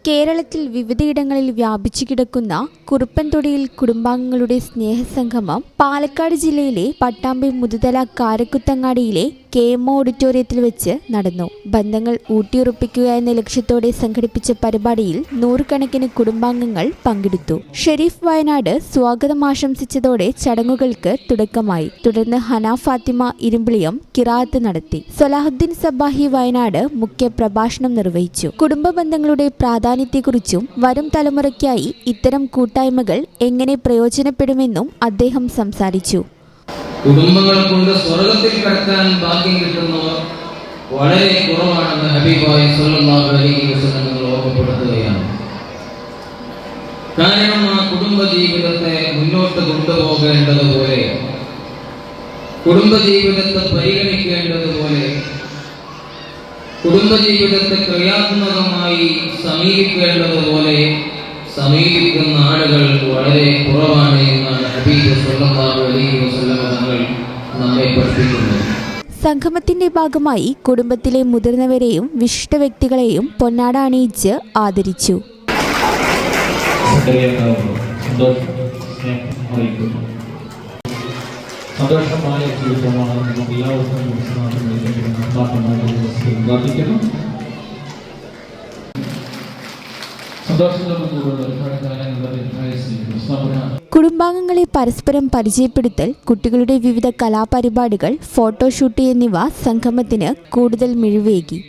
കേരളത്തിൽ വിവിധയിടങ്ങളിൽ വ്യാപിച്ചു കിടക്കുന്ന കുറുപ്പൻതൊടിയിൽ കുടുംബാംഗങ്ങളുടെ സ്നേഹസംഗമം പാലക്കാട് ജില്ലയിലെ പട്ടാമ്പി മുതുതല കാരക്കുത്തങ്ങാടിയിലെ KMO ഓഡിറ്റോറിയത്തിൽ വെച്ച് നടന്നു. ബന്ധങ്ങൾ ഊട്ടിയുറപ്പിക്കുക എന്ന ലക്ഷ്യത്തോടെ സംഘടിപ്പിച്ച പരിപാടിയിൽ നൂറുകണക്കിന് കുടുംബാംഗങ്ങൾ പങ്കെടുത്തു. ഷെരീഫ് വയനാട് സ്വാഗതം ആശംസിച്ചതോടെ ചടങ്ങുകൾക്ക് തുടക്കമായി. തുടർന്ന് ഹന ഫാത്തിമ ഇരുമ്പിളിയം ഖിറാഅത്ത് നടത്തി. സലാഹുദ്ദീൻ സബാഹി വയനാട് മുഖ്യ പ്രഭാഷണം നിർവഹിച്ചു. കുടുംബ ബന്ധങ്ങളുടെ പ്രാധാന്യത്തെക്കുറിച്ചും വരും തലമുറയ്ക്കായി ഇത്തരം കൂട്ടായ്മകൾ എങ്ങനെ പ്രയോജനപ്പെടുമെന്നും അദ്ദേഹം സംസാരിച്ചു. കുടുംബങ്ങൾ കൊണ്ട് സ്വർഗത്തിൽ കടക്കാൻ ഭാഗ്യം കിട്ടുന്നവർ വളരെ കുറവാണെന്ന് ഹബീബായ സല്ലല്ലാഹു അലൈഹി വസല്ലം ഓർമ്മപ്പെടുത്തുകയാണ്. കാരണം ആ കുടുംബജീവിതത്തെ മുന്നോട്ട് കൊണ്ടുപോകേണ്ടതുപോലെ, കുടുംബജീവിതത്തെ പരിഗണിക്കേണ്ടതുപോലെ, കുടുംബജീവിതത്തെ ക്രിയാത്മകമായി സമീപിക്കേണ്ടതുപോലെ സമീപിക്കുന്ന ആളുകൾ വളരെ കുറവാണ് എന്നാണ് ഹബീബ് സല്ലല്ലാഹു അലൈഹി വസല്ലം തങ്ങൾ നമ്മെ പഠിപ്പിക്കുന്നത്. സംഗമത്തിന്റെ ഭാഗമായി കുടുംബത്തിലെ മുതിർന്നവരെയും വിശിഷ്ട വ്യക്തികളെയും പൊന്നാട അണിയിച്ച് ആദരിച്ചു. സന്തോഷമായ ജീവിതമാണ് നമുക്ക് എല്ലാവർക്കും പ്രാർത്ഥിക്കുന്നു. കുടുംബാംഗങ്ങളെ പരസ്പരം പരിചയപ്പെടുത്തൽ, കുട്ടികളുടെ വിവിധ കലാപരിപാടികൾ, ഫോട്ടോഷൂട്ട് എന്നിവ സംഗമത്തിന് കൂടുതൽ മിഴിവേകി.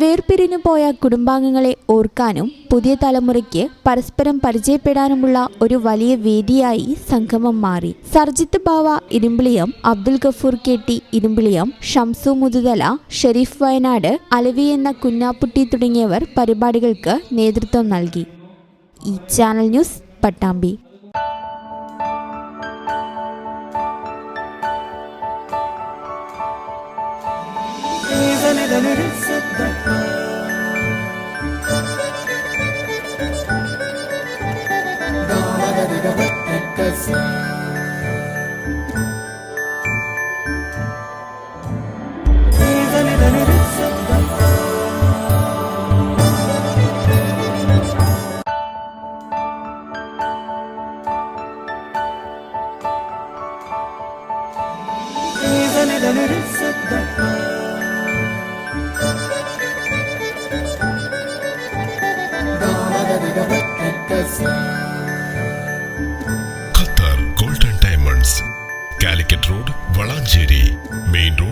വേർപിരിഞ്ഞു പോയ കുടുംബാംഗങ്ങളെ ഓർക്കാനും പുതിയ തലമുറയ്ക്ക് പരസ്പരം പരിചയപ്പെടാനുമുള്ള ഒരു വലിയ വേദിയായി സംഗമം മാറി. സർജിത്ത് ബാവ ഇരുമ്പിളിയം, അബ്ദുൽ ഗഫൂർ KT ഇരുമ്പിളിയം, ഷംസു മുതുതല, ഷെരീഫ് വയനാട്, അലവി എന്ന കുഞ്ഞാപ്പുട്ടി തുടങ്ങിയവർ പരിപാടികൾക്ക് നേതൃത്വം നൽകി. ഈ channel news Pattambi. Qatar golden diamonds, Calicut road, Valanchery main road.